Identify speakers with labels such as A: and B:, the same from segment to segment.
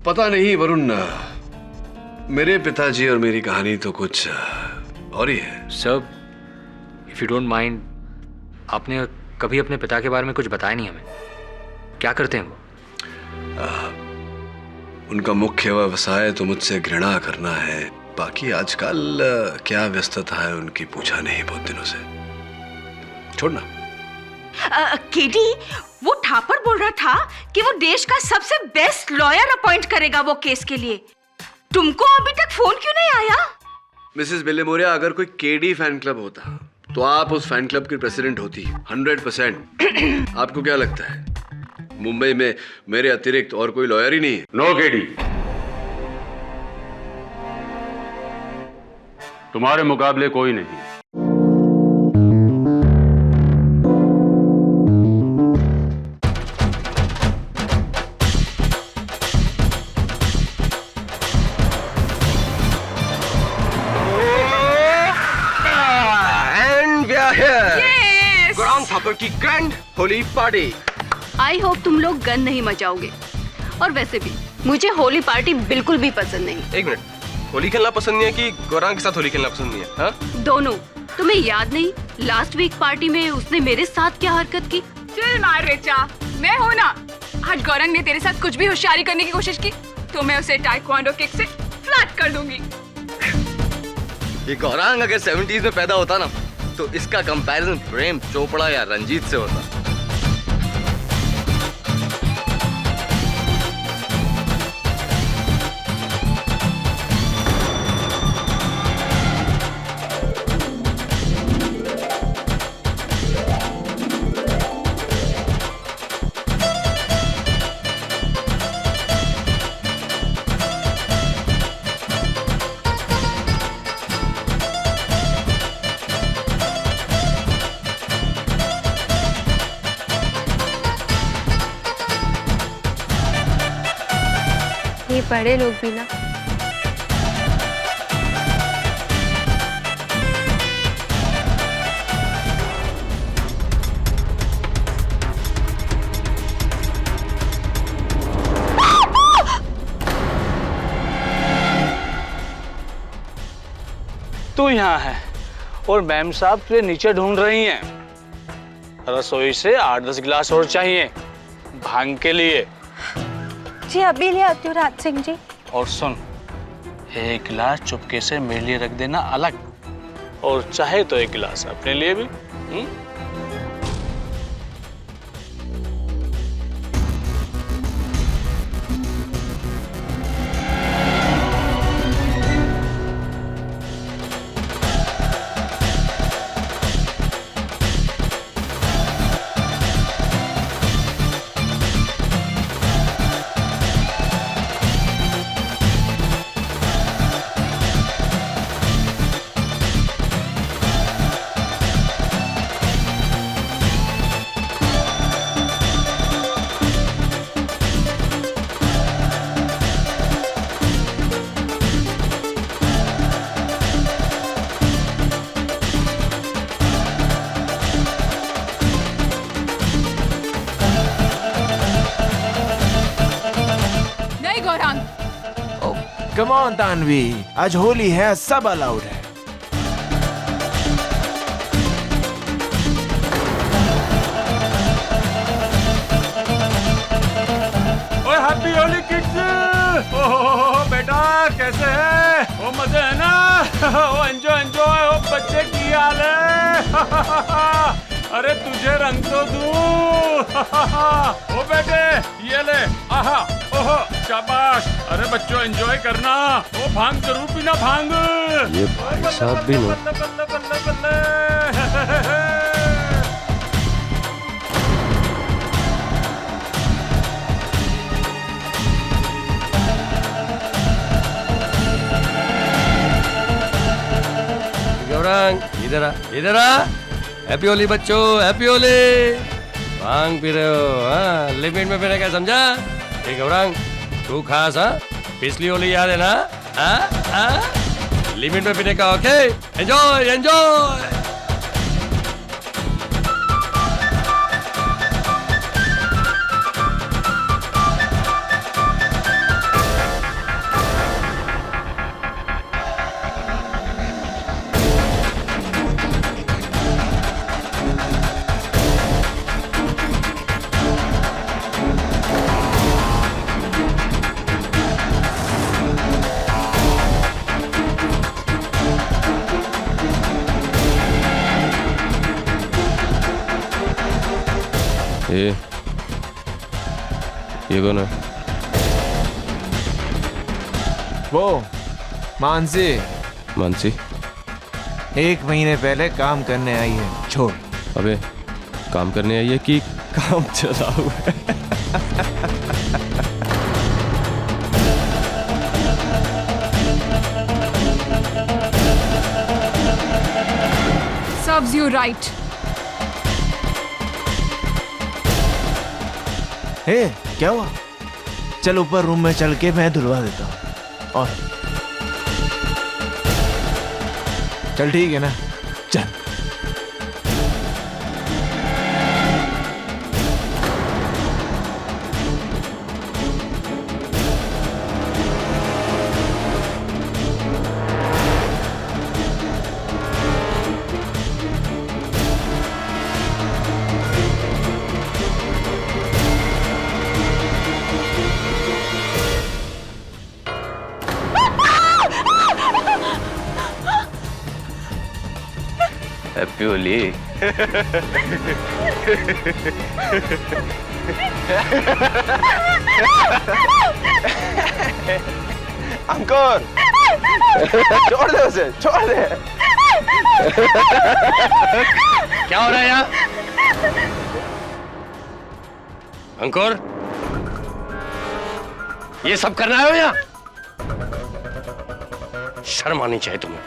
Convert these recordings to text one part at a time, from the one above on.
A: पता नहीं वरुण, मेरे पिताजी और मेरी कहानी तो कुछ और ही है।
B: Sir, if you don't mind, आपने कभी अपने पिता के बारे में कुछ बताया नहीं हमें। क्या करते हैं वो?
A: उनका मुख्य व्यवसाय तो मुझसे घृणा करना है। बाकी आजकल क्या व्यस्तता है उनकी, पूछा नहीं बहुत दिनों से। छोड़ना।
C: केडी, वो ठापर बोल रहा था कि वो देश का सबसे बेस्ट लॉयर अपॉइंट करेगा वो केस के लिए। तुमको अभी तक फोन क्यों नहीं आया?
A: मिसेस बिलेमोरिया, अगर कोई केडी फैन क्लब होता तो आप उस फैन क्लब की प्रेसिडेंट होती 100%। आपको क्या लगता है मुंबई में मेरे अतिरिक्त और कोई लॉयर ही नहीं है?
D: नो केडी, तुम्हारे मुकाबले कोई नहीं।
E: की grand Holi party.
F: I hope तुम लोग गन नहीं मचाओगे। और वैसे भी मुझे होली पार्टी बिल्कुल भी पसंद नहीं।
E: एक मिनट, होली खेलना पसंद नहीं है कि गौरांग के साथ होली खेलना पसंद नहीं है? हाँ,
F: दोनों। तुम्हें याद नहीं लास्ट वीक पार्टी में उसने मेरे साथ क्या हरकत की?
G: चल मार रेचा, मैं हूँ ना। आज गौरंग ने तेरे साथ कुछ भी होशियारी करने की कोशिश की तो मैं उसे टाइक्वांडो किक से फ्लैट कर दूंगी।
E: ये गौरांग अगर 70s में पैदा होता ना तो इसका कंपैरिजन प्रेम चोपड़ा या रंजीत से होता।
H: ये बड़े लोग भी ना।
I: तू यहाँ है और मैम साहब तुझे नीचे ढूंढ रही हैं। रसोई से 8-10 गिलास और चाहिए भांग के लिए।
H: जी अभी ले आती हूँ राज सिंह जी।
I: और सुन, एक गिलास चुपके से मेरे लिए रख देना अलग, और चाहे तो एक गिलास अपने लिए भी।
J: कम ऑन तानवी, आज होली है, सब अलाउड है।
D: ओए हैप्पी होली किड्स। ओह बेटा कैसे है? ओ मजे है ना? ओ एंजॉय एंजॉय। ओ बच्चे की हाल है? अरे तुझे रंग तो दूं। ओ बेटे ये ले, आहा ओहो शाबाश। अरे बच्चों एंजॉय करना। ओ भांग जरूर पीना, भांग।
A: ये भाई साहब भी लो।
D: बल्ले बल्ले बल्ले बल्ले।
E: गौरांग इधर आ, इधर आ। हैप्पी होली बच्चों, हैप्पी होली। भांग पी रहे हो? हाँ, लिमिट में पीने का समझा? ठीक गौरांग, तू खास। हाँ, पिछली होली याद है ना? लिमिट में पीने का। Okay, enjoy enjoy. ये कौन है?
J: वो मानसी
E: मानसी?
J: 1 महीने पहले काम करने आई है। छोड़।
E: अबे काम करने आई है कि काम चला हुआ है?
G: Serves you right.
J: हे क्या हुआ? चल ऊपर रूम में चल के मैं धुलवा देता हूँ। और चल ठीक है ना, चल।
E: हैप्पी होली।
J: अंकुर छोड़ दे उसे, छोड़ दे।
E: क्या हो रहा है यहाँ? अंकुर, ये सब करना है यहाँ? शर्म आनी चाहिए तुम्हें।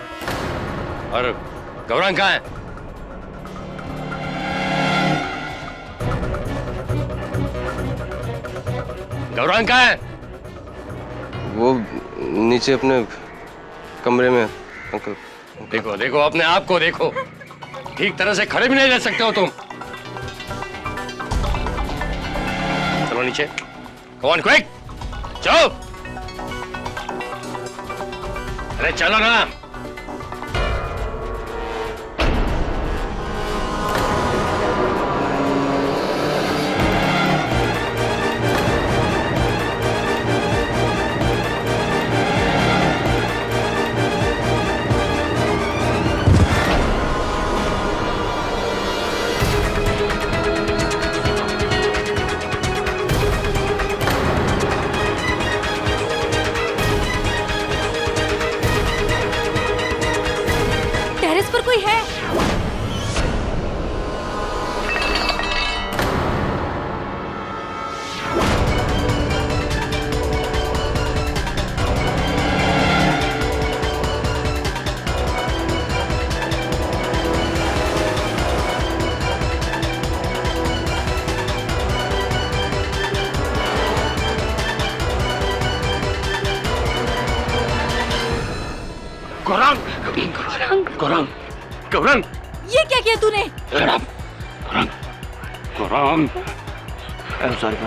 E: और गौरांग कहाँ है? गौरांग कहाँ है?
K: वो नीचे अपने कमरे में। अंकल
E: देखो देखो, अपने आप को देखो। ठीक तरह से खड़े भी नहीं रह सकते हो तुम। चलो नीचे। Come on, quick! चलो। अरे चलो ना।
C: टेरेस पर कोई है?
E: गौरांग, गौरांग, गौरांग,
C: ये क्या किया तूने?
E: गौरांग, गौरांग, सॉरी।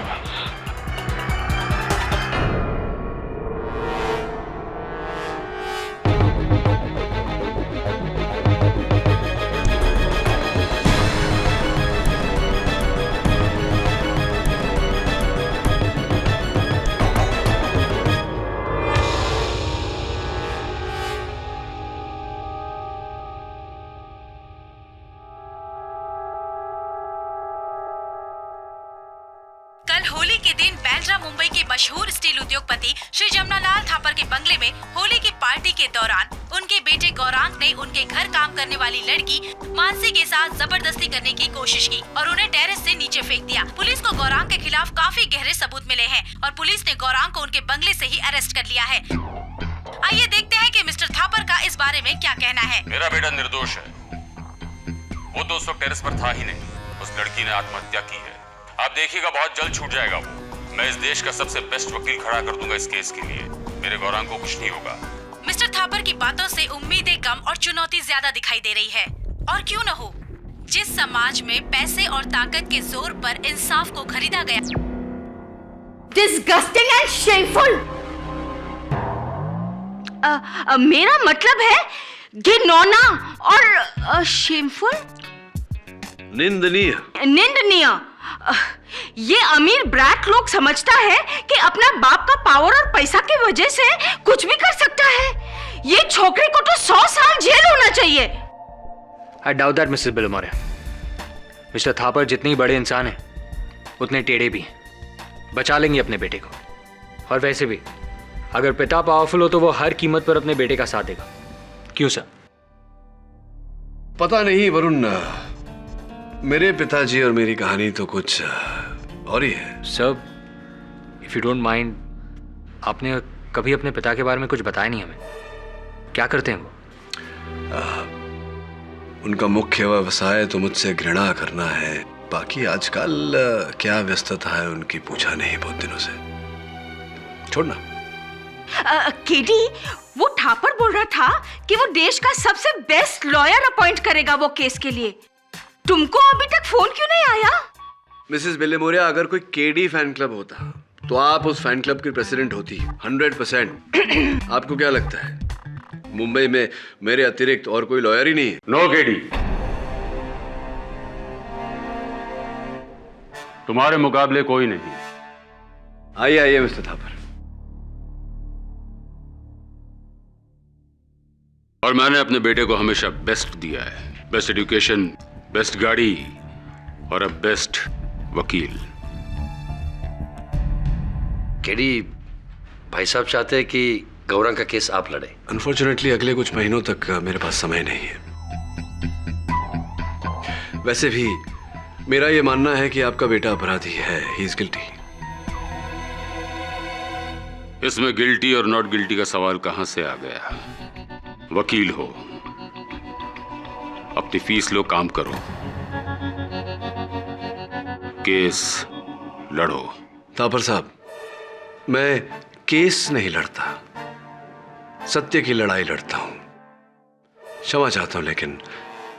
C: कल होली के दिन बांद्रा मुंबई के मशहूर स्टील उद्योगपति श्री जमनालाल थापर के बंगले में होली की पार्टी के दौरान उनके बेटे गौरांग ने उनके घर काम करने वाली लड़की मानसी के साथ जबरदस्ती करने की कोशिश की और उन्हें टेरेस से नीचे फेंक दिया। पुलिस को गौरांग के खिलाफ काफी गहरे सबूत मिले हैं और पुलिस ने गौरांग को उनके बंगले से ही अरेस्ट कर लिया है। आइए देखते हैं कि मिस्टर थापर का इस बारे में क्या कहना है।
L: मेरा बेटा निर्दोष है। वो तो उस वक्त टेरेस पर था ही नहीं। उस लड़की ने आत्महत्या की है। आप देखिएगा बहुत जल्द छूट जाएगा वो। मैं इस देश का सबसे बेस्ट वकील खड़ा कर दूंगा इस केस के लिए। मेरे गौरांग को कुछ नहीं होगा।
C: मिस्टर थापर की बातों से उम्मीदें कम और चुनौती ज्यादा दिखाई दे रही है। और क्यों न हो, जिस समाज में पैसे और ताकत के जोर पर इंसाफ को खरीदा गया। Disgusting and shameful. मेरा मतलब है घिनौना और शेमफुल,
A: निंदनीय।
C: निंदनीय। ये अमीर ब्रैक लोग समझता है कि अपना बाप का पावर और पैसा की वजह से कुछ भी कर सकता है। ये छोकरे को तो 100 साल जेल होना चाहिए।
B: I doubt that, मिसेस बिलोमोरे। मिस्टर थापर जितने ही बड़े इंसान हैं, उतने टेढ़े भी हैं। बचा लेंगे अपने बेटे को। और वैसे भी अगर पिता पावरफुल हो तो वो हर कीमत पर अपने बेटे का साथ देगा। क्यों सर?
A: पता नहीं वरुण, मेरे पिताजी और मेरी कहानी तो कुछ और ही है।
B: Sir, if you don't mind, आपने कभी अपने पिता के बारे में कुछ बताया नहीं हमें। क्या करते हैं वो?
A: उनका मुख्य व्यवसाय तो मुझसे घृणा करना है। बाकी आजकल क्या व्यस्तता है उनकी पूछा नहीं बहुत दिनों से। छोड़ना।
H: केडी, वो ठापर बोल रहा था कि वो देश का सबसे बेस्ट लॉयर अपॉइंट करेगा वो केस के लिए। तुमको अभी तक फोन क्यों नहीं आया?
A: मिसेस बेलेमोरिया, अगर कोई केडी फैन क्लब होता तो आप उस फैन क्लब की प्रेसिडेंट होती 100%। आपको क्या लगता है मुंबई में मेरे अतिरिक्त और कोई लॉयर ही नहीं है?
L: नो केडी, तुम्हारे मुकाबले कोई नहीं।
A: आइए आइए मिस्टर थापर।
L: और मैंने अपने बेटे को हमेशा बेस्ट दिया है। बेस्ट एजुकेशन, बेस्ट गाड़ी और अब बेस्ट वकील।
E: केडी, भाई साहब चाहते हैं कि गौरंग का केस आप लड़े।
A: अनफॉर्चुनेटली अगले कुछ महीनों तक मेरे पास समय नहीं है। वैसे भी मेरा यह मानना है कि आपका बेटा अपराधी है। He is guilty.
L: इसमें गिल्टी और नॉट गिल्टी का सवाल कहां से आ गया? वकील हो, अपनी फीस लो, काम करो, केस लड़ो।
A: थापर साहब, मैं केस नहीं लड़ता, सत्य की लड़ाई लड़ता हूं। क्षमा चाहता हूं, लेकिन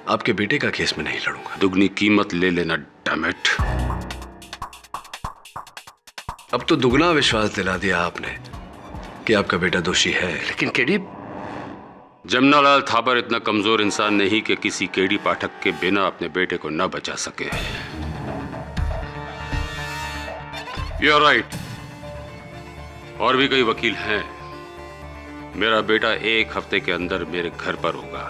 A: आपके बेटे का केस में नहीं लड़ूंगा।
L: दुगनी कीमत ले लेना, डैमेट।
A: अब तो दुगना विश्वास दिला दिया आपने कि आपका बेटा दोषी है।
E: लेकिन केडी,
L: जमनालाल थापर इतना कमजोर इंसान नहीं कि किसी केडी पाठक के बिना अपने बेटे को न बचा सके। You are right. और भी कई वकील हैं। मेरा बेटा 1 हफ्ते के अंदर मेरे घर पर होगा।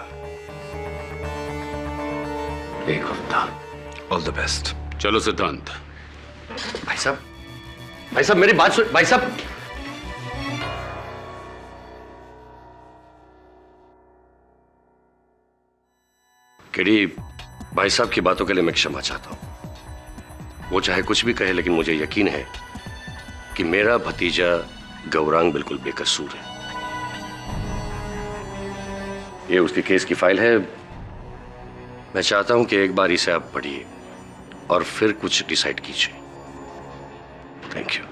A: 1 हफ्ता। All the best.
L: चलो सिद्धांत।
E: भाई साहब मेरी बात सुन। भाई साहब, केडी, भाई साहब की बातों के लिए मैं क्षमा चाहता हूं। वो चाहे कुछ भी कहे, लेकिन मुझे यकीन है कि मेरा भतीजा गौरांग बिल्कुल बेकसूर है। ये उसके केस की फाइल है। मैं चाहता हूं कि एक बार इसे आप पढ़िए और फिर कुछ डिसाइड कीजिए। Thank you.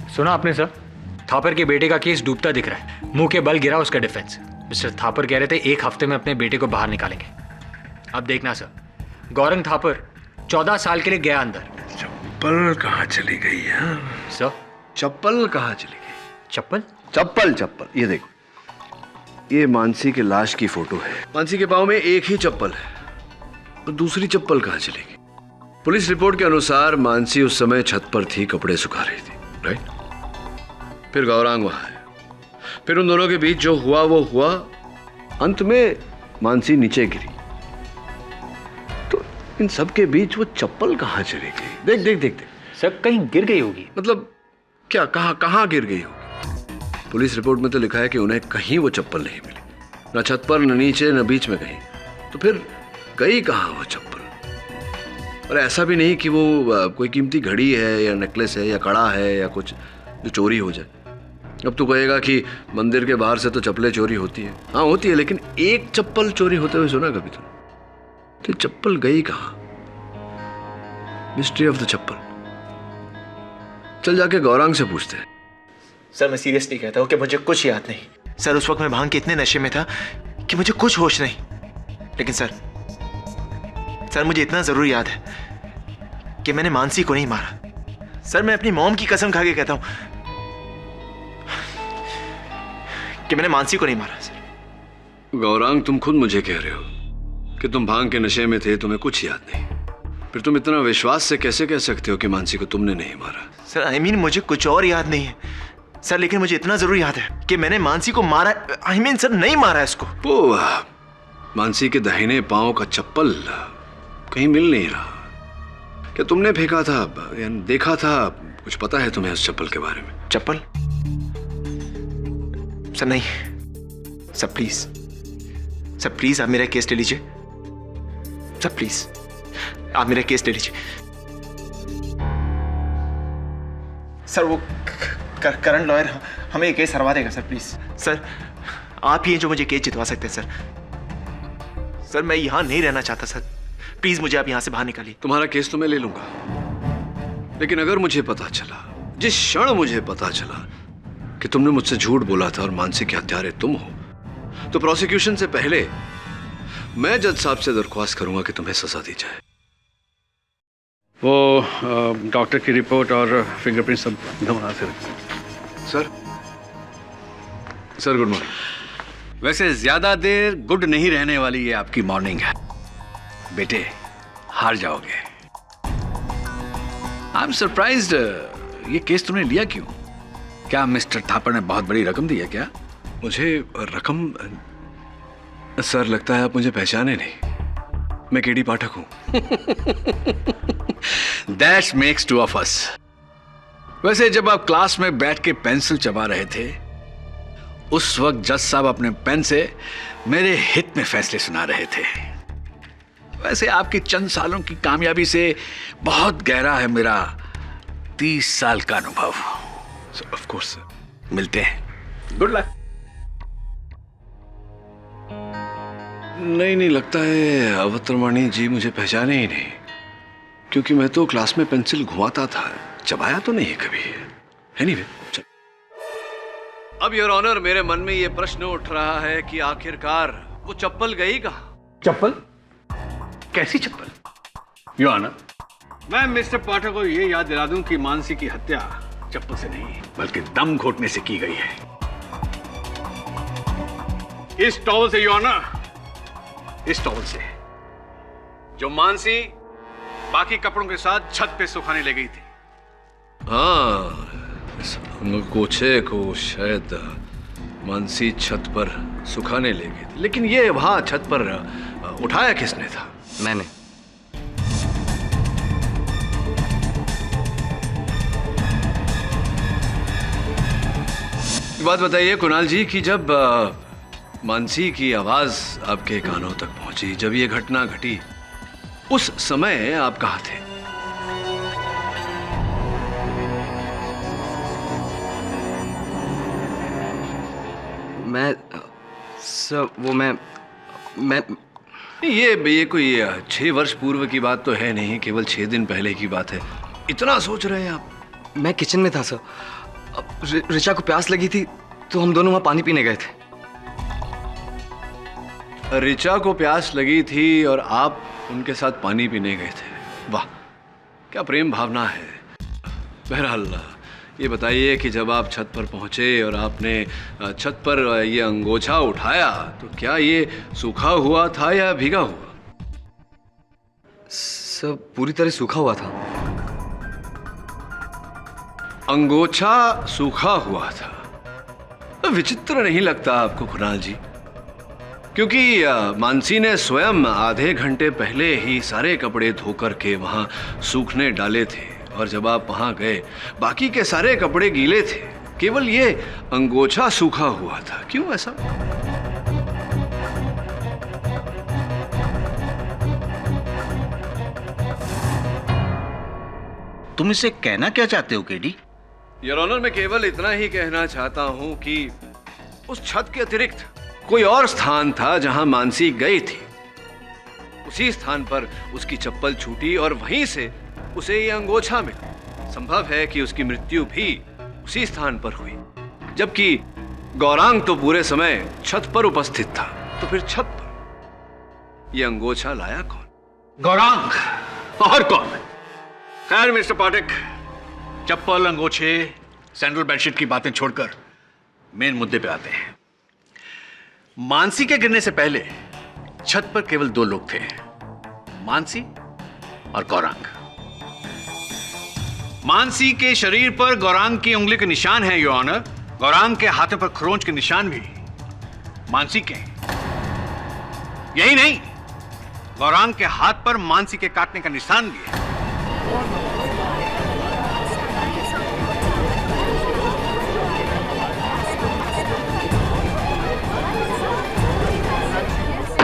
B: सुना आपने सर? थापर के बेटे का केस डूबता दिख रहा है। मुंह के बल गिरा उसका डिफेंस। मिस्टर थापर कह रहे थे 1 हफ्ते में अपने बेटे को बाहर निकालेंगे। अब देखना सर, गौरंग थापर 14 साल के लिए गया अंदर।
A: चप्पल कहाँ चली गई है
B: सर?
A: चप्पल कहाँ चली गई?
B: चप्पल?
A: चप्पल। ये देखो, ये मानसी के लाश की फोटो है। मानसी के पाँव में एक ही चप्पल है, तो दूसरी चप्पल कहाँ चली गई? पुलिस रिपोर्ट के अनुसार मानसी उस समय छत पर थी, कपड़े सुखा रही थी, राइट? फिर गौरांग वहां है। फिर उन दोनों के बीच जो हुआ वो हुआ। अंत में मानसी नीचे गिरी। तो इन सब के बीच वो चप्पल कहां चली गई? देख
B: सर, कहीं गिर गई होगी।
A: मतलब क्या? कहां गिर गई होगी? पुलिस रिपोर्ट में तो लिखा है कि उन्हें कहीं वो चप्पल नहीं मिली, न छत पर, न नीचे, न बीच में कहीं। तो फिर गई कहां वो चप्पल? और ऐसा भी नहीं कि वो कोई कीमती घड़ी है या नेकलेस है या कड़ा है या कुछ जो चोरी हो जाए। अब तू कहेगा कि मंदिर के बाहर से तो चप्पलें चोरी होती है। हाँ होती है, लेकिन एक चप्पल चोरी होते हुए सुना कभी तूने? तो चप्पल गई कहाँ? मिस्ट्री ऑफ द चप्पल। चल जाके गौरांग से पूछते हैं।
J: सर मैं सीरियसली कहता हूँ कि मुझे कुछ याद नहीं। सर उस वक्त मैं भांग के इतने नशे में था कि मुझे कुछ होश नहीं। लेकिन सर मुझे इतना जरूर याद है कि मैंने मानसी को नहीं मारा। सर मैं अपनी मॉम की कसम खा के कहता हूँ कि मैंने मानसी को नहीं मारा। सर
A: गौरांग, तुम खुद मुझे कह रहे हो कि तुम भांग के नशे में थे, तुम्हें कुछ याद नहीं। फिर तुम इतना विश्वास से कैसे कह सकते हो कि मानसी को तुमने नहीं मारा?
J: सर आई मीन मुझे कुछ और याद नहीं है सर, लेकिन मुझे इतना जरूर याद है कि मैंने मानसी को मारा। आई मीन सर नहीं मारा इसको।
A: वो मानसी के दाहिने पांव का चप्पल कहीं मिल नहीं रहा। क्या तुमने फेंका था या देखा था? कुछ पता है तुम्हें उस चप्पल के बारे में?
J: चप्पल? सर नहीं सर, प्लीज आप मेरा केस ले लीजिए। सर प्लीज आप मेरा केस ले लीजिए। सर वो करंट लॉयर हमें ये केस हरवा देगा। सर प्लीज सर, आप ही हैं जो मुझे केस जितवा सकते हैं। सर मैं यहां नहीं रहना चाहता। सर प्लीज मुझे आप यहां से बाहर निकालिए।
A: तुम्हारा केस तो मैं ले लूंगा, लेकिन अगर मुझे पता चला, जिस क्षण मुझे पता चला कि तुमने मुझसे झूठ बोला था और मानसी के हत्यारे तुम हो, तो प्रोसिक्यूशन से पहले मैं जज साहब से दरख्वास्त करूंगा कि तुम्हें सजा दी जाए।
I: वो डॉक्टर की रिपोर्ट और फिंगरप्रिंट सब नमूना से
A: सर गुड मॉर्निंग।
M: वैसे ज्यादा देर गुड नहीं रहने वाली ये आपकी मॉर्निंग है बेटे, हार जाओगे। आई एम सरप्राइज्ड, ये केस तुमने लिया क्यों? क्या मिस्टर थापर ने बहुत बड़ी रकम दी है क्या?
A: मुझे रकम? सर लगता है आप मुझे पहचाने नहीं। मैं केडी पाठक हूं।
M: That makes two of us. वैसे जब आप क्लास में बैठ के पेंसिल चबा रहे थे, उस वक्त जज साहब अपने पेन से मेरे हित में फैसले सुना रहे थे। वैसे आपकी चंद सालों की कामयाबी से बहुत गहरा है मेरा 30 साल का अनुभव।
A: ऑफ कोर्स सर,
M: मिलते हैं। Good luck.
A: नहीं लगता है अवतरवाणी जी मुझे पहचाने ही नहीं, क्योंकि मैं तो क्लास में पेंसिल घुमाता था, चबाया तो नहीं कभी। एनीवे, चल। अब योर ऑनर, मेरे मन में यह प्रश्न उठ रहा है कि आखिरकार वो चप्पल गई कहां?
M: चप्पल? कैसी चप्पल?
I: योर ऑनर, मैं मिस्टर पाठक को ये याद दिला दूं कि मानसी की हत्या चप्पल से नहीं बल्कि दम घोटने से की गई है। इस टॉवल से योर ऑनर, इस टॉवल से जो मानसी बाकी कपड़ों के साथ छत पे सुखाने ले गई थी।
A: हाँ, इस अंगोछे को शायद मानसी छत पर सुखाने ले गई थी, लेकिन ये वहां छत पर उठाया किसने था?
K: मैंने।
A: बात बताइए कुणाल जी कि जब मानसी की आवाज आपके कानों तक पहुंची, जब ये घटना घटी, उस समय आप कहाँ थे?
K: मैं सब वो मैं
A: ये कोई 6 वर्ष पूर्व की बात तो है नहीं, केवल 6 दिन पहले की बात है। इतना सोच रहे हैं आप?
K: मैं किचन में था सर। ऋचा को प्यास लगी थी तो हम दोनों वहां पानी पीने गए थे।
A: ऋचा को प्यास लगी थी और आप उनके साथ पानी पीने गए थे। वाह, क्या प्रेम भावना है। बहरहाल ये बताइए कि जब आप छत पर पहुंचे और आपने छत पर ये अंगोछा उठाया, तो क्या ये सूखा हुआ था या भीगा हुआ?
K: सब पूरी तरह सूखा हुआ था।
A: अंगोछा सूखा हुआ था। विचित्र नहीं लगता आपको कुणाल जी? क्योंकि मानसी ने स्वयं आधे घंटे पहले ही सारे कपड़े धोकर के वहां सूखने डाले थे, और जब आप वहां गए बाकी के सारे कपड़े गीले थे, केवल ये अंगोछा सूखा हुआ था। क्यों ऐसा?
M: तुम इसे कहना क्या चाहते हो केडी?
A: योर ऑनर, मैं केवल इतना ही कहना चाहता हूं कि उस छत के अतिरिक्त कोई और स्थान था जहां मानसी गई थी। उसी स्थान पर उसकी चप्पल छूटी और वहीं से उसे ये अंगोछा मिला। संभव है कि उसकी मृत्यु भी उसी स्थान पर हुई, जबकि गौरांग तो पूरे समय छत पर उपस्थित था। तो फिर छत पर ये अंगोछा लाया कौन?
M: गौरांग और कौन? खैर मिस्टर पाठक, चप्पल, अंगोछे, सैंडल, बेडशीट की बातें छोड़कर मेन मुद्दे पे आते हैं। मानसी के गिरने से पहले छत पर केवल 2 लोग थे, मानसी और गौरांग। मानसी के शरीर पर गौरांग की उंगली के निशान हैं योर ऑनर। गौरांग के हाथों पर खरोंच के निशान भी मानसी के। यही नहीं, गौरांग के हाथ पर मानसी के काटने का निशान भी है।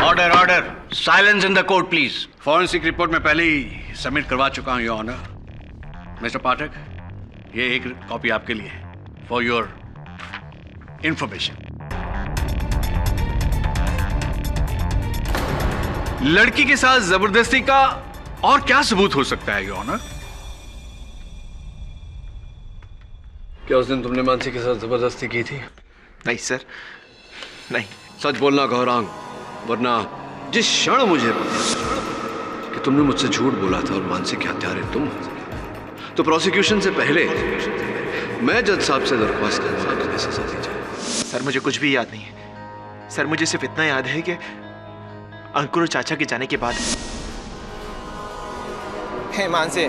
M: Order, order, silence in the court please. Forensic report में पहले ही सबमिट करवा चुका हूं योर ऑनर। मिस्टर पाठक, ये एक कॉपी आपके लिए फॉर योर इंफॉर्मेशन। लड़की के साथ जबरदस्ती का और क्या सबूत हो सकता है योर ऑनर?
A: क्या उस दिन तुमने मानसी के साथ जबरदस्ती की थी?
J: नहीं सर, नहीं।
A: सच बोलना गौरांग, वरना जिस क्षण मुझे पता कि तुमने मुझसे झूठ बोला था और मानसी के हत्यारे तुम हो, तो प्रोसिक्यूशन से पहले मैं जज साहब से दरख्वास्त करूंगा कि इन्हें सजा दी जाए।
J: सर मुझे कुछ भी याद नहीं है। सर मुझे सिर्फ इतना याद है कि अंकुर और चाचा के जाने के बाद
N: हे मानसी,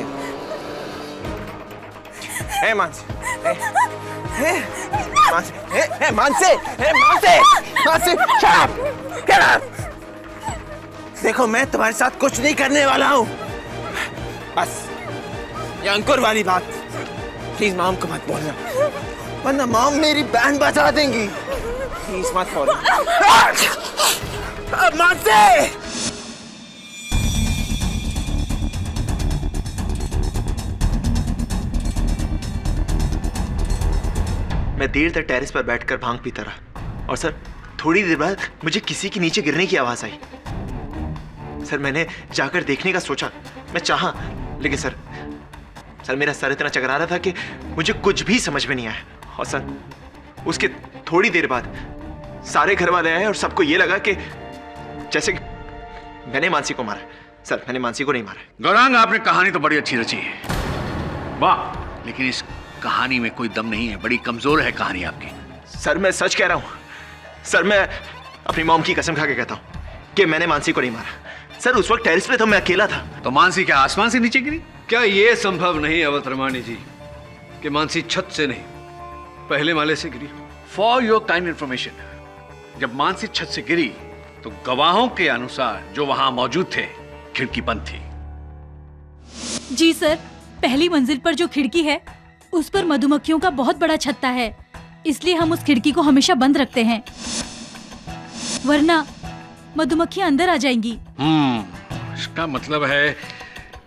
N: हे मानसी, हे मानसी, हे मानसी, हे Mansi, Mansi, shut up, get up। देखो मैं तुम्हारे साथ कुछ नहीं करने वाला हूँ। बस ये अंकुर वाली बात प्लीज मॉम को मत बोलना, वरना मॉम मेरी बैंड बजा देंगी। प्लीज मत बोलना। मानसी!
J: मैं देर तक टेरेस पर बैठकर भांग पीता रहा और सर थोड़ी देर बाद मुझे किसी के नीचे गिरने की आवाज आई। सर मैंने जाकर देखने का सोचा, मैं चाहा, लेकिन सर मेरा सर इतना चकरा रहा था कि मुझे कुछ भी समझ में नहीं आया। और सर उसके थोड़ी देर बाद सारे घर वाले आए और सबको ये लगा कि जैसे कि मैंने मानसी को मारा। सर मैंने मानसी को नहीं मारा।
M: गौरांग, आपने कहानी तो बड़ी अच्छी रची है, वाह, लेकिन इस कहानी में कोई दम नहीं है, बड़ी कमजोर है कहानी आपकी।
J: सर मैं सच कह रहा हूं। सर मैं अपनी मॉम की कसम खा के कहता हूं कि मैंने मानसी को नहीं मारा। सर उस वक्त टेरेस पे तो मैं अकेला था।
M: तो मानसी क्या आसमान से नीचे गिरी?
A: क्या यह संभव नहीं अवतरमानी जी कि मानसी छत से नहीं पहले माले से गिरी?
M: फॉर योर काइंड इंफॉर्मेशन, जब मानसी छत से गिरी तो गवाहों के अनुसार जो वहां मौजूद थे, खिड़की बंद थी।
C: जी सर, पहली मंजिल पर जो खिड़की है उस पर मधुमक्खियों का बहुत बड़ा छत्ता है, इसलिए हम उस खिड़की को हमेशा बंद रखते हैं, वरना मधुमक्खियां अंदर आ जाएंगी।
M: इसका मतलब है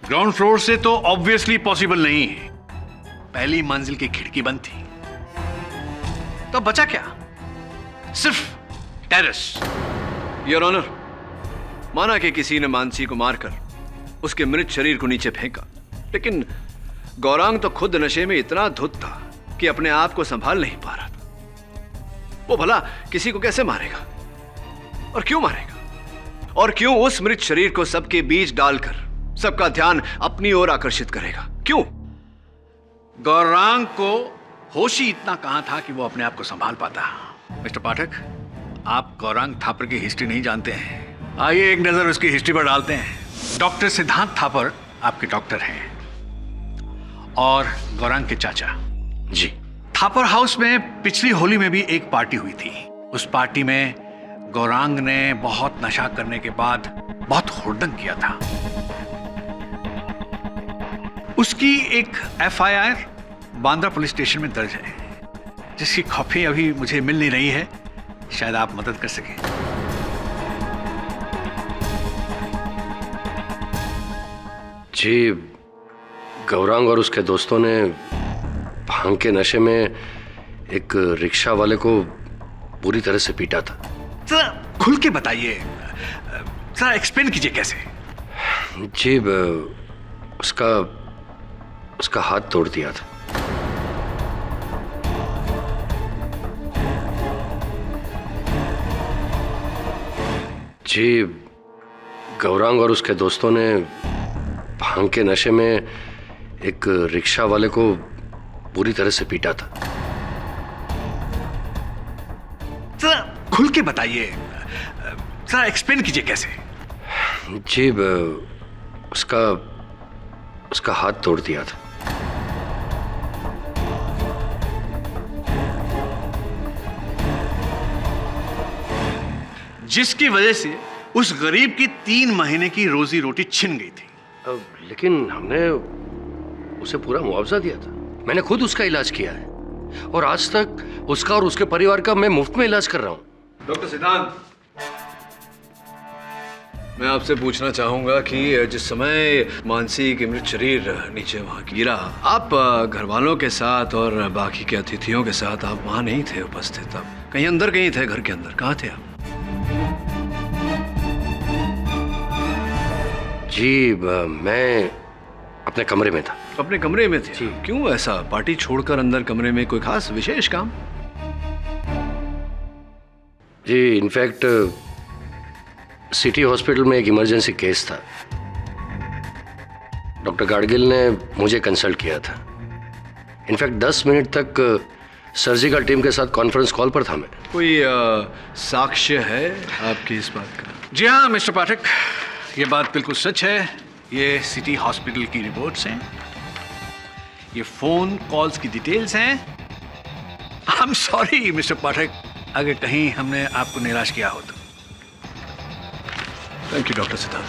M: ग्राउंड फ्लोर से तो ऑब्वियसली पॉसिबल नहीं है। पहली मंजिल की खिड़की बंद थी, तो बचा क्या? सिर्फ टेरेस।
A: योर ऑनर, माना कि किसी ने मानसी को मारकर उसके मृत शरीर को नीचे फेंका, लेकिन गौरांग तो खुद नशे में इतना धुत था कि अपने आप को संभाल नहीं पा रहा था। वो भला किसी को कैसे मारेगा और क्यों मारेगा? और क्यों उस मृत शरीर को सबके बीच डालकर सबका ध्यान अपनी ओर आकर्षित करेगा? क्यों?
M: गौरांग को होश ही इतना कहां था कि वो अपने आप को संभाल पाता। मिस्टर पाठक, आप गौरांग थापर की हिस्ट्री नहीं जानते हैं। आइए एक नजर उसकी हिस्ट्री पर डालते हैं। डॉक्टर सिद्धांत थापर आपके डॉक्टर हैं और गौरांग के चाचा।
J: जी।
M: थापर हाउस में पिछली होली में भी एक पार्टी हुई थी। उस पार्टी में गौरांग ने बहुत नशा करने के बाद बहुत हुड़दंग किया था। उसकी एक एफआईआर बांद्रा पुलिस स्टेशन में दर्ज है, जिसकी कॉपी अभी मुझे मिल नहीं रही है, शायद आप मदद कर सकें।
A: जी,
E: गौरांग और उसके दोस्तों ने भांग के नशे में एक रिक्शा वाले को बुरी तरह से पीटा था।
M: जरा खुल के बताइए, जरा एक्सप्लेन कीजिए कैसे।
E: जी उसका हाथ तोड़ दिया था। जी गौरांग और उसके दोस्तों ने भांग के नशे में एक रिक्शा वाले को बुरी तरह से पीटा था।
M: जरा खुल के बताइए, जरा एक्सप्लेन कीजिए कैसे।
E: जी उसका हाथ तोड़ दिया था।
M: जिसकी वजह से उस गरीब की 3 महीने की रोजी रोटी छिन गई थी।
E: लेकिन हमने उसे पूरा मुआवजा दिया था। मैंने खुद उसका इलाज किया है और आज तक उसका और उसके परिवार का मैं मुफ्त में इलाज कर रहा हूं।
A: डॉक्टर सिद्धांत, मैं आपसे पूछना चाहूंगा कि जिस समय मानसी के मृत शरीर नीचे वहां गिरा, आप घर वालों के साथ और बाकी के अतिथियों के साथ आप वहां नहीं थे उपस्थित? आप कहीं अंदर कहीं थे, घर के अंदर कहाँ थे आप?
E: जी मैं अपने कमरे में था।
A: अपने कमरे में थे? क्यों ऐसा? पार्टी छोड़कर अंदर कमरे में कोई खास विशेष काम?
E: जी इनफैक्ट सिटी हॉस्पिटल में एक इमरजेंसी केस था। डॉक्टर गाडगिल ने मुझे कंसल्ट किया था। इनफैक्ट 10 मिनट तक सर्जिकल टीम के साथ कॉन्फ्रेंस कॉल पर था मैं।
A: कोई साक्ष्य है आपकी इस बात का?
M: जी हाँ मिस्टर पाठक, ये बात बिल्कुल सच है। ये सिटी हॉस्पिटल की रिपोर्ट्स हैं, ये फोन कॉल्स की डिटेल्स हैं। आई एम सॉरी मिस्टर पाठक, अगर कहीं हमने आपको निराश किया हो तो।
A: थैंक यू डॉक्टर सिद्धांत।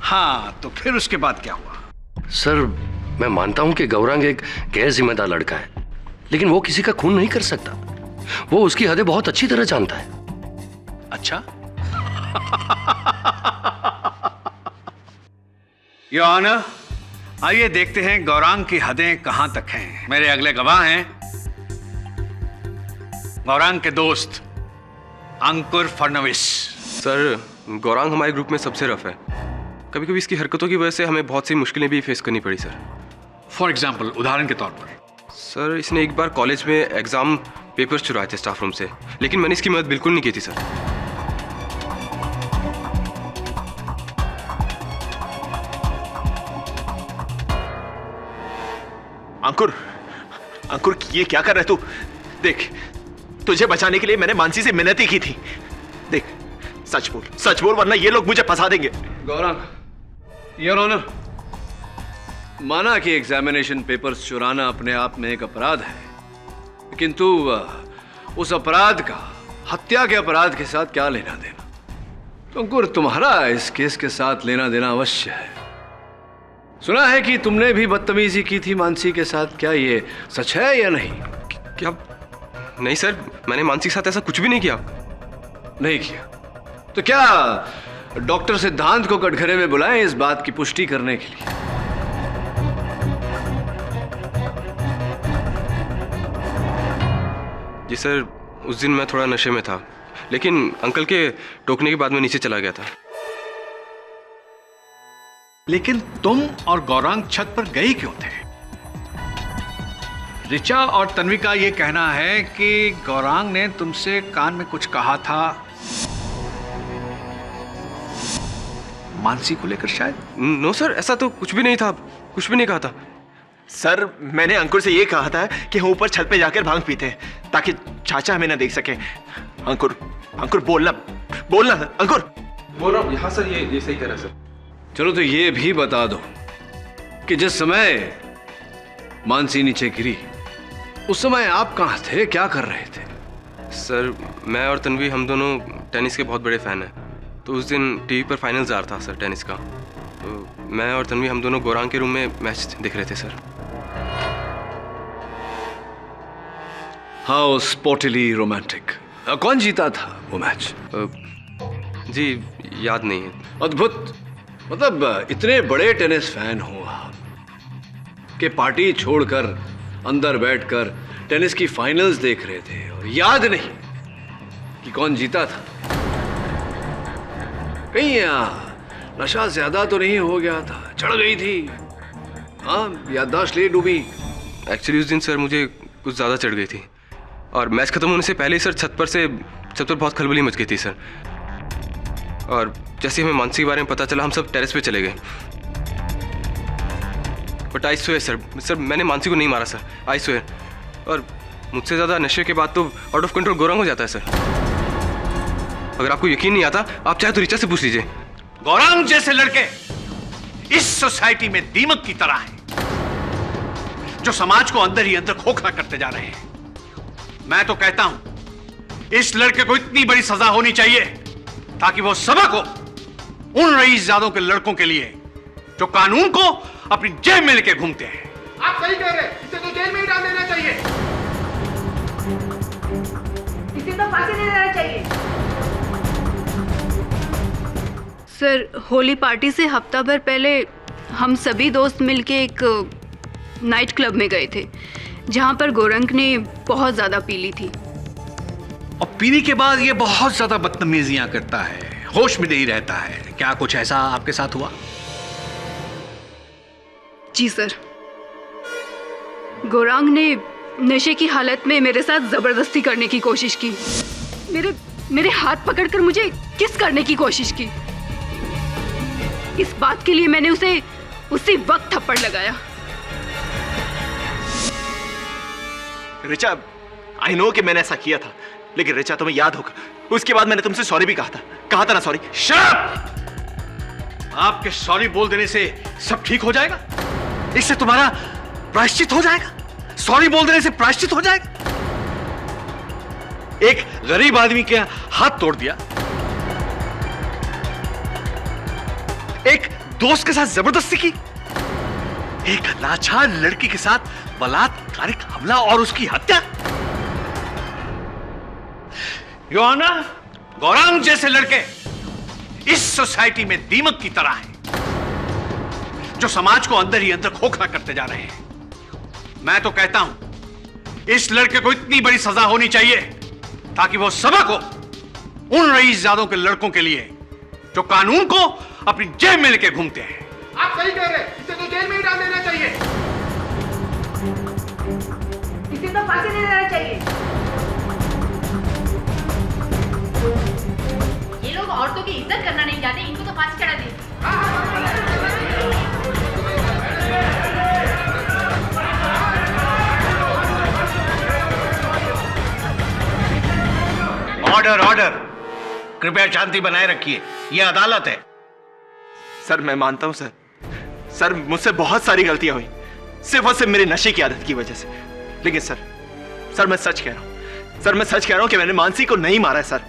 M: हाँ तो फिर उसके बाद क्या हुआ?
E: सर मैं मानता हूं कि गौरांग एक गैर जिम्मेदार लड़का है, लेकिन वो किसी का खून नहीं कर सकता। वो उसकी हदें बहुत अच्छी तरह जानता है।
M: अच्छा योर ऑनर, आइए देखते हैं गौरांग की हदें कहां तक हैं। मेरे अगले गवाह हैं गौरांग के दोस्त अंकुर फडणवीस।
O: सर गौरांग हमारे ग्रुप में सबसे रफ है। कभी कभी इसकी हरकतों की वजह से हमें बहुत सी मुश्किलें भी फेस करनी पड़ी सर।
M: फॉर एग्जाम्पल, उदाहरण के तौर पर?
O: सर इसने एक बार कॉलेज में एग्जाम पेपर्स चुराए थे स्टाफ रूम से, लेकिन मैंने इसकी मदद बिल्कुल नहीं की थी सर।
J: अंकुर, अंकुर ये क्या कर रहे तू? देख, तुझे बचाने के लिए मैंने मानसी से मिन्नत ही की थी। देख सच बोल वरना ये लोग मुझे फंसा देंगे।
A: गौरांग, योर ऑनर, माना कि एग्जामिनेशन पेपर्स चुराना अपने आप में एक अपराध है, किंतु उस अपराध का हत्या के अपराध के साथ क्या लेना देना? तो अंकुर तुम्हारा इस केस के साथ लेना देना अवश्य है। सुना है कि तुमने भी बदतमीजी की थी मानसी के साथ, क्या ये सच है या नहीं?
O: क्या? नहीं सर, मैंने मानसी के साथ ऐसा कुछ भी नहीं किया।
A: नहीं किया तो क्या डॉक्टर सिद्धांत को कटघरे में बुलाएं इस बात की पुष्टि करने के लिए?
O: जी सर, उस दिन मैं थोड़ा नशे में था, लेकिन अंकल के टोकने के बाद मैं नीचे चला गया था।
M: लेकिन तुम और गौरांग छत पर गए क्यों थे? ऋचा और तन्वी का यह कहना है कि गौरांग ने तुमसे कान में कुछ कहा था, मानसी को लेकर शायद।
O: नो सर, ऐसा तो कुछ भी नहीं था, कुछ भी नहीं कहा था।
J: सर मैंने अंकुर से ये कहा था कि हम ऊपर छत पे जाकर भांग पीते हैं ताकि चाचा हमें ना देख सके। अंकुर, अंकुर बोलना अंकुर।
O: बोल रहा हूँ। हाँ सर, ये सही कह रहा है सर।
A: चलो तो ये भी बता दो कि जिस समय मानसी नीचे गिरी उस समय आप कहाँ थे, क्या कर रहे थे?
O: सर मैं और तन्वी हम दोनों टेनिस के बहुत बड़े फैन हैं, तो उस दिन टीवी पर फाइनल्स आ रहा था सर टेनिस का, तो मैं और तन्वी हम दोनों गौरांग के रूम में मैच देख रहे थे सर।
A: How स्पोर्टिली romantic. कौन जीता था वो मैच?
O: जी याद नहीं है।
A: अद्भुत। मतलब इतने बड़े टेनिस फैन हो आप कि पार्टी छोड़कर अंदर बैठकर टेनिस की फाइनल्स देख रहे थे और याद नहीं कि कौन जीता था। कहीं नशा ज्यादा तो नहीं हो गया था, चढ़ गई थी? हाँ, याददाश्त ले डूबी।
O: एक्चुअली उस दिन सर मुझे कुछ ज़्यादा चढ़ गई थी और मैच खत्म होने से पहले ही सर छत पर बहुत खलबली मच गई थी सर। और जैसे हमें मानसी के बारे में पता चला हम सब टेरेस पे चले गए। बट आई स्वेयर सर मैंने मानसी को नहीं मारा सर, आई स्वेयर। और मुझसे ज़्यादा नशे के बाद तो आउट ऑफ कंट्रोल गौरंग हो जाता है सर। अगर आपको यकीन नहीं आता आप चाहे तो ऋचा से पूछ लीजिए।
M: गौरंग जैसे लड़के इस सोसाइटी में दीमक की तरह हैं, जो समाज को अंदर ही अंदर खोखला करते जा रहे हैं। मैं तो कहता हूं इस लड़के को इतनी बड़ी सजा होनी चाहिए ताकि वो सबक हो उन रईसजादों के लड़कों के लिए जो कानून को अपनी जेब में लेके घूमते हैं।
N: आप सही कह रहे हैं, इसे तो जेल में ही डाल देना चाहिए।
H: इसे तो फांसी दे देना चाहिए।
F: सर, होली पार्टी से हफ्ता भर पहले हम सभी दोस्त मिलके एक नाइट क्लब में गए थे जहां पर गौरंग ने बहुत ज्यादा पी ली थी।
M: और पीने के बाद ये बहुत ज्यादा बदतमीजियां करता है, होश में नहीं रहता है। क्या कुछ ऐसा आपके साथ हुआ?
F: जी सर, गौरंग ने नशे की हालत में मेरे साथ जबरदस्ती करने की कोशिश की। मेरे हाथ पकड़कर मुझे किस करने की कोशिश की। इस बात के लिए मैंने उसे उसी वक्त थप्पड़ लगाया।
J: रिचा, आई नो कि मैंने ऐसा किया था, लेकिन रिचा तुम्हें याद होगा उसके बाद मैंने तुमसे सॉरी भी कहा था ना? सॉरी।
M: शट! आपके सॉरी बोल देने से सब ठीक हो जाएगा? इससे तुम्हारा प्रायश्चित हो जाएगा? सॉरी बोल देने से प्रायश्चित हो जाएगा? एक गरीब आदमी के हाथ तोड़ दिया, एक दोस्त के साथ जबरदस्ती की, एक लाचार लड़की के साथ बलात्कारिक हमला और उसकी हत्या। योर ऑनर, गौरंग जैसे लड़के इस सोसाइटी में दीमक की तरह हैं, जो समाज को अंदर ही अंदर खोखला करते जा रहे हैं। मैं तो कहता हूं इस लड़के को इतनी बड़ी सजा होनी चाहिए ताकि वो सबक हो उन रईसजादों के लड़कों के लिए जो कानून को अपनी जेब में लेके घूमते हैं।
N: आप सही कह रहे हैं, इसे तो जेल में ही डाल देना चाहिए।
H: इसे तो फांसी दे देना चाहिए।
C: ये लोग औरतों की इज्जत करना नहीं जानते, इनको तो फांसी चढ़ा दी।
M: Order, order! कृपया शांति बनाए रखिए, यह अदालत है।
J: सर, मैं मानता हूं सर मुझसे बहुत सारी गलतियां हुई, सिर्फ और सिर्फ मेरे नशे की आदत की वजह से। लेकिन सर मैं सच कह रहा हूं। सर, मैं सच कह रहा हूं कि मैंने मानसी को नहीं मारा है। सर,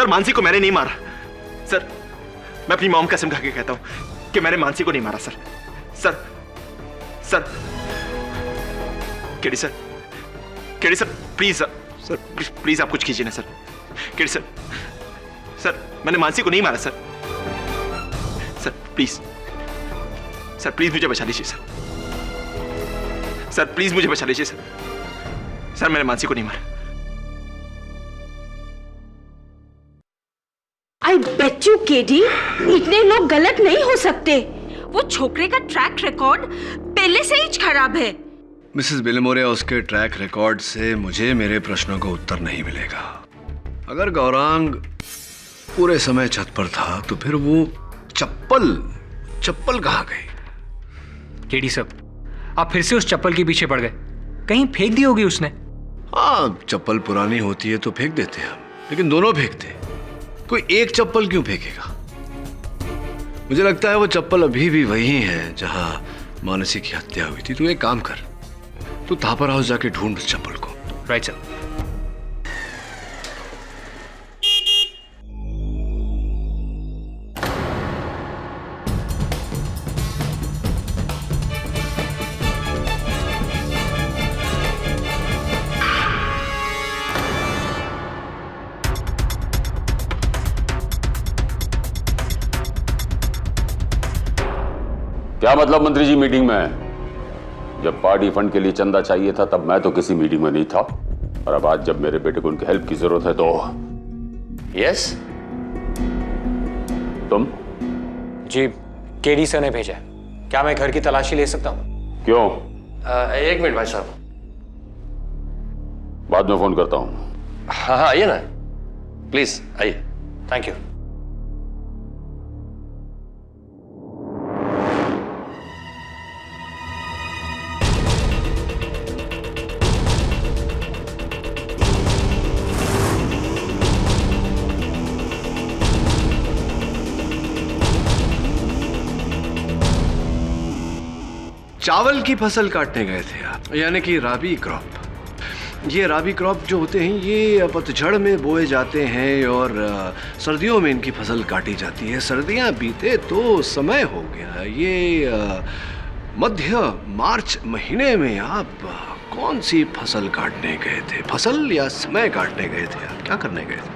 J: मानसी को मैंने नहीं मारा। सर, मैं अपनी मॉम कसम खा के कहता हूं कि मैंने मानसी को नहीं मारा। Sir KD sir please sir, please आप कुछ कीजिए ना सर। केडी सर, मैंने मानसी को नहीं मारा सर। सर प्लीज मुझे बचा लीजिए सर, प्लीज मुझे बचा लीजिए सर, मैंने मानसी को नहीं मारा।
H: आई बेट यू केडी, इतने लोग गलत नहीं हो सकते। वो छोकरे का ट्रैक रिकॉर्ड पहले से ही खराब है।
A: मिसेस बिलेमोरिया, उसके ट्रैक रिकॉर्ड से मुझे मेरे प्रश्नों का उत्तर नहीं मिलेगा। अगर गौरांग पूरे समय छत पर था तो फिर वो चप्पल कहाँ गई?
B: केडी साहब, आप फिर से उस चप्पल के पीछे पड़ गए। कहीं फेंक दी होगी उसने।
A: हाँ, चप्पल पुरानी होती है तो फेंक देते हैं हम, लेकिन दोनों फेंकते। कोई एक चप्पल क्यों फेंकेगा? मुझे लगता है वो चप्पल अभी भी वही है जहां मानसी की हत्या हुई थी। तू एक काम कर, तू थापर हाउस जाके ढूंढ उस चप्पल को।
B: Right sir.
L: मतलब मंत्री जी मीटिंग में? जब पार्टी फंड के लिए चंदा चाहिए था तब मैं तो किसी मीटिंग में नहीं था, और अब आज जब मेरे बेटे को उनकी हेल्प की जरूरत है तो यस। तुम?
B: जी केडी सर ने भेजा है। क्या मैं घर की तलाशी ले सकता हूँ?
L: क्यों?
E: एक मिनट भाई साहब,
L: बाद में फोन करता हूँ।
E: हाँ हाँ आइए ना, प्लीज आइए।
B: Thank you.
A: चावल की फसल काटने गए थे आप, यानी कि राबी क्रॉप। ये राबी क्रॉप जो होते हैं ये पतझड़ में बोए जाते हैं और सर्दियों में इनकी फसल काटी जाती है। सर्दियां बीते तो समय हो गया। ये मध्य मार्च महीने में आप कौन सी फसल काटने गए थे? फसल या समय काटने गए थे? आप क्या करने गए थे?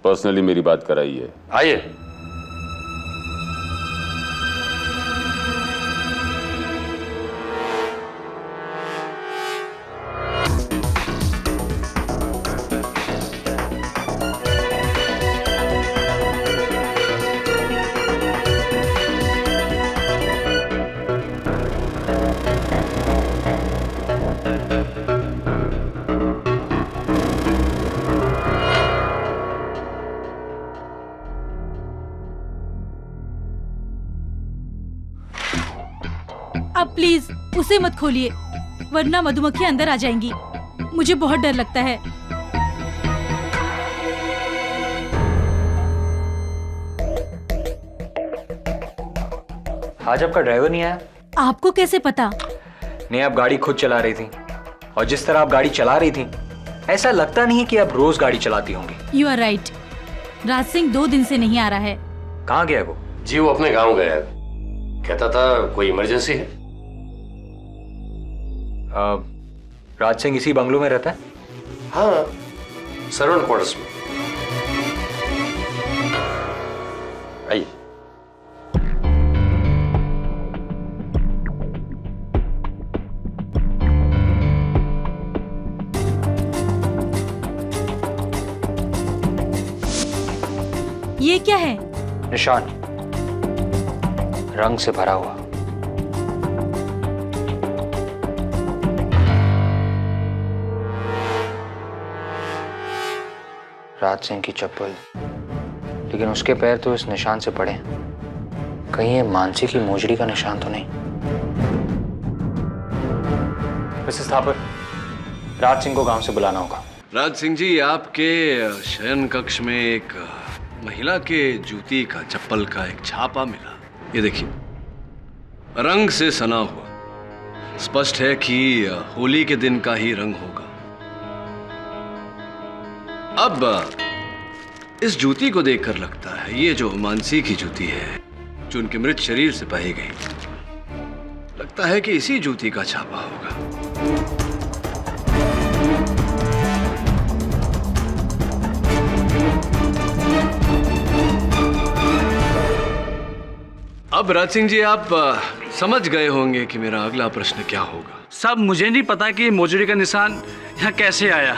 L: पर्सनली मेरी बात कराइए।
E: आइए।
C: अब प्लीज उसे मत खोलिए, वरना मधुमक्खियां अंदर आ जाएंगी। मुझे बहुत डर लगता है।
B: आज आपका ड्राइवर नहीं आया?
C: आपको कैसे पता?
B: नहीं, आप गाड़ी खुद चला रही थी, और जिस तरह आप गाड़ी चला रही थी ऐसा लगता नहीं है कि आप रोज गाड़ी चलाती होंगी।
C: You are right. Raj Singh 2 दिन से नहीं आ रहा है।
B: कहाँ गया वो?
E: जी वो अपने गांव गया है, कहता था कोई इमरजेंसी है।
B: राज सिंह इसी बंगलो में रहता है?
E: हाँ, सर्वेंट क्वार्टर्स में। आइए।
C: ये क्या है?
B: निशान, रंग से भरा हुआ। राज सिंह की चप्पल, लेकिन उसके पैर तो इस निशान से पड़े हैं। कहीं ये मानसी की मोजड़ी का निशान तो नहीं? मिसेस थापर, राज सिंह को गांव से बुलाना होगा।
A: राज सिंह जी, आपके शयन कक्ष में एक महिला के जूती का, चप्पल का एक छापा मिला। ये देखिए, रंग से सना हुआ। स्पष्ट है कि होली के दिन का ही रंग होगा। अब इस जूती को देखकर लगता है ये जो मानसी की जूती है, जो उनके मृत शरीर से पाई गई, लगता है कि इसी जूती का छापा होगा। अब राज सिंह जी, आप समझ गए होंगे कि मेरा अगला प्रश्न क्या होगा।
I: साहब मुझे नहीं पता कि मोजड़ी का निशान यहाँ कैसे आया।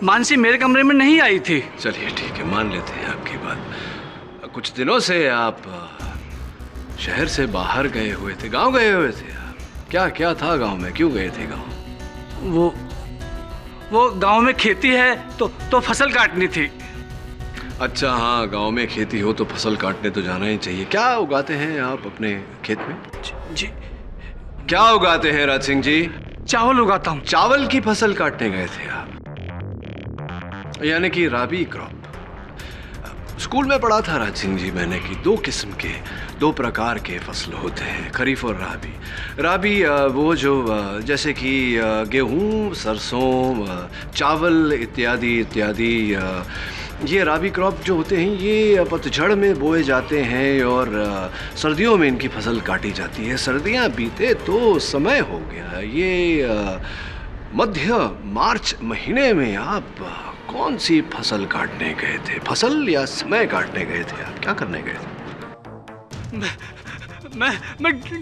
I: मानसी मेरे कमरे में नहीं आई थी।
A: चलिए ठीक है, मान लेते हैं आपकी बात। कुछ दिनों से आप शहर से बाहर गए हुए थे, गांव गए हुए थे। क्या क्या था गांव में? क्यों गए थे गांव?
I: वो गांव में खेती है तो फसल काटनी थी।
A: अच्छा, हाँ, गांव में खेती हो तो फसल काटने तो जाना ही चाहिए। क्या उगाते हैं आप अपने खेत में?
I: जी।
A: क्या उगाते हैं राज सिंह जी?
I: चावल उगाता हूँ।
A: चावल की फसल काटने गए थे आप, यानी कि राबी क्रॉप। स्कूल में पढ़ा था राज सिंह जी मैंने कि 2 किस्म के, 2 प्रकार के फसल होते हैं, खरीफ और राबी। राबी वो जो जैसे कि गेहूं, सरसों, चावल इत्यादि इत्यादि। ये राबी क्रॉप जो होते हैं ये पतझड़ में बोए जाते हैं और सर्दियों में इनकी फसल काटी जाती है। सर्दियां बीते तो समय हो गया। ये मध्य मार्च महीने में आप कौन सी फसल काटने गए थे? फसल या समय काटने गए थे? आप क्या करने गए थे?
I: मैं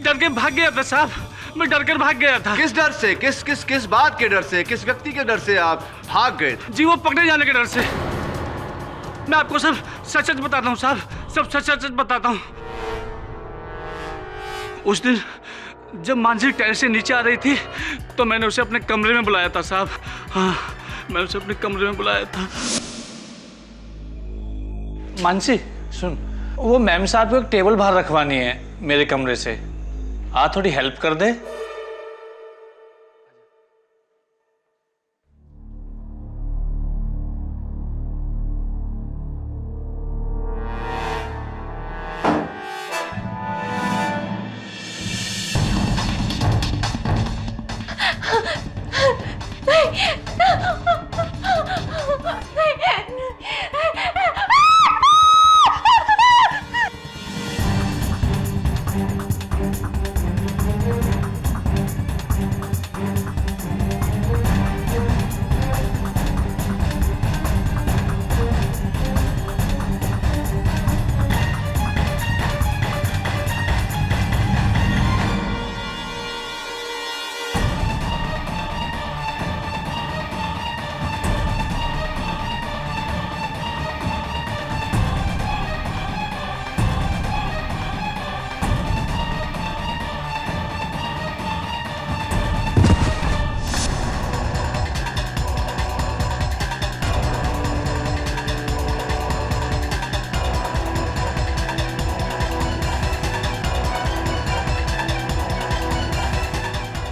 I: डर के भाग गया था साहब, मैं डर कर भाग गया था।
A: किस डर से? किस बात के डर से? किस व्यक्ति के डर से आप भाग गए?
I: जी वो पकड़े जाने के डर से। मैं आपको सब सच सच बताता हूँ साहब, सब सच सच बताता हूँ। उस दिन जब मानसी टेरेस से नीचे आ रही थी तो मैंने उसे अपने कमरे में बुलाया था साहब। हाँ, मैं उसे अपने कमरे में बुलाया था। मानसी सुन, वो मैम साहब को एक टेबल बाहर रखवानी है मेरे कमरे से, आ थोड़ी हेल्प कर दे।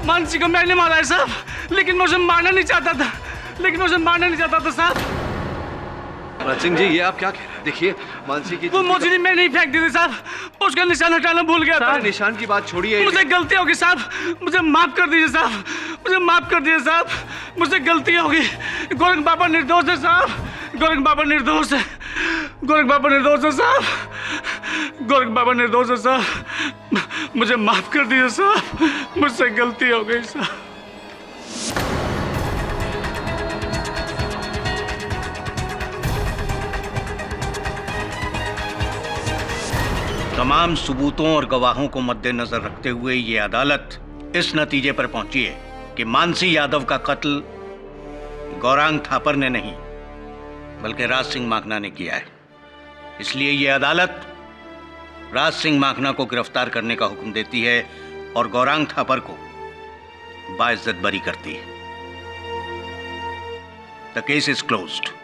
I: मानसी को मैंने मारा है साहब, लेकिन मैं उसे मारना नहीं चाहता था, साहब।
A: राज सिंह जी, ये आप क्या कह रहे हैं? देखिए मानसी की
I: वो मोजरी मैं नहीं फेंक दी थी साहब, उसका निशान हटाना भूल गया था।
A: निशान की बात छोड़िए,
I: मुझे गलती होगी साहब, मुझे माफ कर दीजिए साहब, मुझसे गलती होगी। गोरख बाबा निर्दोष है साहब, गोरख बाबा निर्दोष है साहब, मुझे माफ कर दीजिए साहब, मुझसे गलती हो गई साहब।
P: तमाम सबूतों और गवाहों को मद्देनजर रखते हुए ये अदालत इस नतीजे पर पहुंची है कि मानसी यादव का कत्ल गौरांग थापर ने नहीं बल्कि राज सिंह माखना ने किया है। इसलिए ये अदालत राज सिंह माखना को गिरफ्तार करने का हुक्म देती है और गौरांग थापर को बाइज्जत बरी करती है। The case is closed.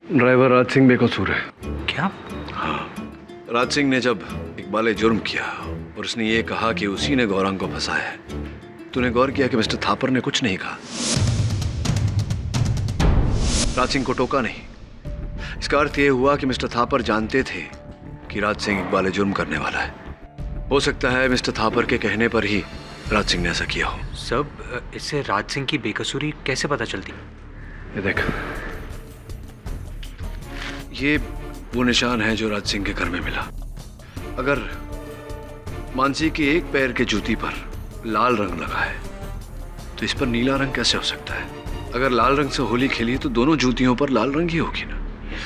A: Driver Raj Singh बेकसूर है।
B: क्या?
A: हाँ, राज सिंह ने जब इकबाल जुर्म किया और उसने ये कहा कि उसी ने गौरांग को फंसाया है, तूने गौर किया कि मिस्टर थापर ने कुछ नहीं कहा, राज सिंह को टोका नहीं। इसका अर्थ यह हुआ कि मिस्टर थापर जानते थे कि राज सिंह इकबाल जुर्म करने वाला है। हो सकता है मिस्टर थापर के कहने पर ही राज सिंह ने ऐसा किया हो।
B: सब इससे राज सिंह की बेकसूरी कैसे पता चलती?
A: ये देख, ये वो निशान है जो राज सिंह के घर में मिला। अगर मानसी के एक पैर के जूती पर लाल रंग लगा है तो इस पर नीला रंग कैसे हो सकता है? अगर लाल रंग से होली खेली तो दोनों जूतियों पर लाल रंग ही होगी ना।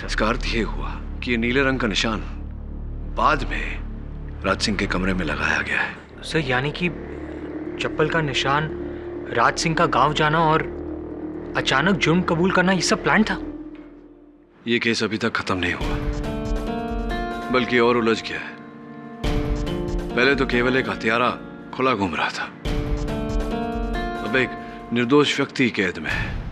A: इसका अर्थ ये हुआ कि ये नीले रंग का निशान बाद में राज सिंह के कमरे में लगाया गया है।
B: सर, यानी कि चप्पल का निशान, राज सिंह का गांव जाना और अचानक जुर्म कबूल करना, ये सब प्लान था?
A: ये केस अभी तक खत्म नहीं हुआ, बल्कि और उलझ गया है। पहले तो केवल एक हत्यारा खुला घूम रहा था, अब एक निर्दोष व्यक्ति कैद में है।